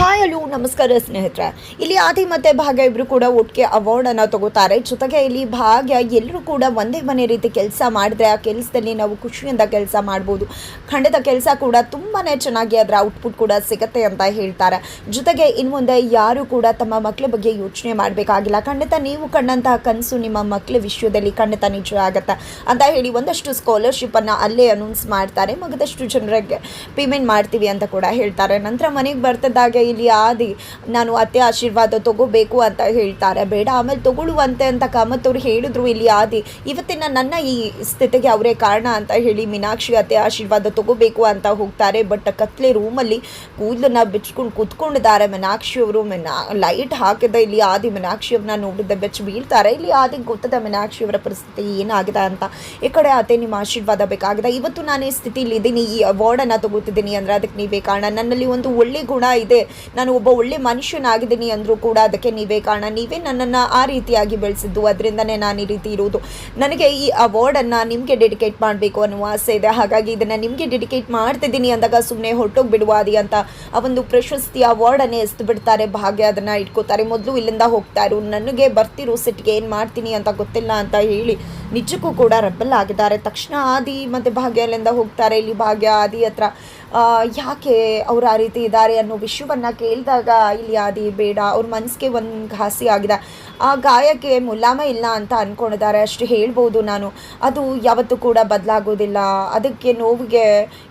Hi hello ನಮಸ್ಕಾರ ಸ್ನೇಹಿತರೆ. ಇಲ್ಲಿ ಆದಿ ಮತ್ತು ಭಾಗ್ಯ ಇಬ್ಬರು ಕೂಡ ಒಟ್ಟಿಗೆ ಅವಾರ್ಡನ್ನು ತಗೋತಾರೆ. ಜೊತೆಗೆ ಇಲ್ಲಿ ಭಾಗ್ಯ ಎಲ್ಲರೂ ಕೂಡ ಒಂದೇ ಮನೆ ರೀತಿ ಕೆಲಸ ಮಾಡಿದ್ರೆ ಆ ಕೆಲಸದಲ್ಲಿ ನಾವು ಖುಷಿಯಿಂದ ಕೆಲಸ ಮಾಡ್ಬೋದು. ಖಂಡಿತ ಕೆಲಸ ಕೂಡ ತುಂಬಾ ಚೆನ್ನಾಗಿ ಅದರ ಔಟ್ಪುಟ್ ಕೂಡ ಸಿಗುತ್ತೆ ಅಂತ ಹೇಳ್ತಾರೆ. ಜೊತೆಗೆ ಇನ್ನು ಮುಂದೆ ಯಾರು ಕೂಡ ತಮ್ಮ ಮಕ್ಕಳ ಬಗ್ಗೆ ಯೋಚನೆ ಮಾಡಬೇಕಾಗಿಲ್ಲ. ಖಂಡಿತ ನೀವು ಕಂಡಂತಹ ಕನಸು ನಿಮ್ಮ ಮಕ್ಕಳ ವಿಷಯದಲ್ಲಿ ಖಂಡಿತ ನಿಜ ಆಗುತ್ತೆ ಅಂತ ಹೇಳಿ ಒಂದಷ್ಟು ಸ್ಕಾಲರ್ಶಿಪ್ಪನ್ನು ಅಲ್ಲೇ ಅನೌನ್ಸ್ ಮಾಡ್ತಾರೆ. ಮಗದಷ್ಟು ಜನರಿಗೆ ಪೇಮೆಂಟ್ ಮಾಡ್ತೀವಿ ಅಂತ ಕೂಡ ಹೇಳ್ತಾರೆ. ನಂತರ ಮನೆಗೆ ಬರ್ತದಾಗ ಇಲ್ಲಿ ಆದಿ ನಾನು ಅತ್ತೆ ಆಶೀರ್ವಾದ ತಗೋಬೇಕು ಅಂತ ಹೇಳ್ತಾರೆ. ಬೇಡ ಆಮೇಲೆ ತಗೊಳ್ಳುವಂತೆ ಅಂತ ಕಾಮತ್ ಅವ್ರು ಹೇಳಿದ್ರು. ಇಲ್ಲಿ ಆದಿ ಇವತ್ತಿನ ನನ್ನ ಈ ಸ್ಥಿತಿಗೆ ಅವರೇ ಕಾರಣ ಅಂತ ಹೇಳಿ ಮೀನಾಕ್ಷಿ ಅತ್ತೆ ಆಶೀರ್ವಾದ ತಗೋಬೇಕು ಅಂತ ಹೋಗ್ತಾರೆ. ಬಟ್ ಕತ್ಲೆ ರೂಮಲ್ಲಿ ಕೂದಲನ್ನ ಬಿಚ್ಕೊಂಡು ಕೂತ್ಕೊಂಡಿದ್ದಾರೆ ಮೀನಾಕ್ಷಿ ಅವರು. ಲೈಟ್ ಹಾಕಿದ ಇಲ್ಲಿ ಆದಿ ಮೀನಾಕ್ಷಿ ಅವ್ರನ್ನ ನೋಡಿದ ಬೆಚ್ಚ ಬೀಳ್ತಾರೆ. ಇಲ್ಲಿ ಆದಿ ಗೊತ್ತದ ಮೀನಾಕ್ಷಿ ಅವರ ಪರಿಸ್ಥಿತಿ ಏನಾಗಿದೆ ಅಂತ. ಈ ಕಡೆ ಅತ್ತೆ ನಿಮ್ಮ ಆಶೀರ್ವಾದ ಬೇಕಾಗಿದೆ. ಇವತ್ತು ನಾನು ಈ ಸ್ಥಿತಿಲಿ ಇದ್ದೀನಿ, ಈ ಅವಾರ್ಡನ್ನು ತಗೋತಿದ್ದೀನಿ ಅಂದರೆ ಅದಕ್ಕೆ ನೀವೇ ಕಾರಣ. ನನ್ನಲ್ಲಿ ಒಂದು ಒಳ್ಳೆ ಗುಣ ಇದೆ, ನಾನು ಒಬ್ಬ ಒಳ್ಳೆ ಮನುಷ್ಯನಾಗಿದ್ದೀನಿ ಅಂದರೂ ಕೂಡ ಅದಕ್ಕೆ ನೀವೇ ಕಾರಣ. ನೀವೇ ನನ್ನನ್ನು ಆ ರೀತಿಯಾಗಿ ಬೆಳೆಸಿದ್ದು, ಅದರಿಂದನೇ ನಾನು ಈ ರೀತಿ ಇರೋದು. ನನಗೆ ಈ ಅವಾರ್ಡನ್ನು ನಿಮಗೆ ಡೆಡಿಕೇಟ್ ಮಾಡಬೇಕು ಅನ್ನುವ ಆಸೆ ಇದೆ. ಹಾಗಾಗಿ ಇದನ್ನು ನಿಮಗೆ ಡೆಡಿಕೇಟ್ ಮಾಡ್ತಿದ್ದೀನಿ ಅಂದಾಗ ಸುಮ್ಮನೆ ಹೊರಟೋಗ್ಬಿಡುವ ಆದಿ ಅಂತ ಆ ಒಂದು ಪ್ರಶಸ್ತಿ ಅವಾರ್ಡನ್ನೇ ಎಸ್ದು ಬಿಡ್ತಾರೆ. ಭಾಗ್ಯ ಅದನ್ನು ಇಟ್ಕೋತಾರೆ. ಮೊದಲು ಇಲ್ಲಿಂದ ಹೋಗ್ತಾ ಇರು, ನನಗೆ ಬರ್ತಿರೋ ಸಿಟ್ಟಿಗೆ ಏನು ಮಾಡ್ತೀನಿ ಅಂತ ಗೊತ್ತಿಲ್ಲ ಅಂತ ಹೇಳಿ ನಿಜಕ್ಕೂ ಕೂಡ ರೆಬಲ್ ಆಗಿದ್ದಾರೆ. ತಕ್ಷಣ ಆದಿ ಮತ್ತು ಭಾಗ್ಯ ಅಲ್ಲಿಂದ ಹೋಗ್ತಾರೆ. ಇಲ್ಲಿ ಭಾಗ್ಯ ಆದಿ ಹತ್ರ ಯಾಕೆ ಅವ್ರು ಆ ರೀತಿ ಇದ್ದಾರೆ ಅನ್ನೋ ವಿಷಯವನ್ನು ಕೇಳಿದಾಗ ಇಲ್ಲಿ ಆದಿ ಬೇಡ, ಅವ್ರ ಮನಸ್ಸಿಗೆ ಒಂದು ಘಾಸಿ ಆಗಿದೆ, ಆ ಗಾಯಕ್ಕೆ ಮುಲಾಮ ಇಲ್ಲ ಅಂತ ಅಂದ್ಕೊಂಡಿದ್ದಾರೆ ಅಷ್ಟು ಹೇಳ್ಬೋದು ನಾನು. ಅದು ಯಾವತ್ತೂ ಕೂಡ ಬದಲಾಗೋದಿಲ್ಲ, ಅದಕ್ಕೆ ನೋವಿಗೆ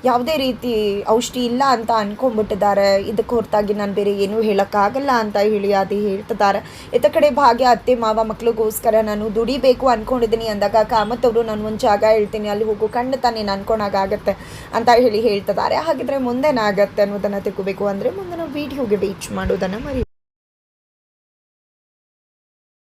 ಯಾವುದೇ ರೀತಿ ಔಷಧಿ ಇಲ್ಲ ಅಂತ ಅಂದ್ಕೊಂಡ್ಬಿಟ್ಟಿದ್ದಾರೆ. ಇದಕ್ಕೆ ಹೊರತಾಗಿ ನಾನು ಬೇರೆ ಏನೂ ಹೇಳೋಕ್ಕಾಗಲ್ಲ ಅಂತ ಹೇಳಿ ಆದಿ ಹೇಳ್ತಿದ್ದಾರೆ. ಇತ್ತ ಕಡೆ ಭಾಗ್ಯ ಅತ್ತೆ ಮಾವ ಮಕ್ಳಿಗೋಸ್ಕರ ನಾನು ದುಡಿಬೇಕು ಅಂದ್ಕೊಂಡಿದ್ದೀನಿ ಅಂದಾಗ ಕಾಮತ್ ಅವರು ನಾನು ಒಂದು ಜಾಗ ಹೇಳ್ತೀನಿ ಅಲ್ಲಿ ಹೋಗು, ಖಂಡಿತ ನೀನು ಅಂದ್ಕೊಂಡಾಗತ್ತೆ ಅಂತ ಹೇಳಿ ಹೇಳ್ತಿದ್ದಾರೆ. ಹಾಗಿದ್ರೆ ಮುಂದೇನಾಗತ್ತೆ ಅನ್ನೋದನ್ನು ತಿಳ್ಕೋಬೇಕು ಅಂದರೆ ಮುಂದಿನ ವೀಡಿಯೋಗೆ ವೇಟ್ ಮಾಡೋದನ್ನು ಮರಿ.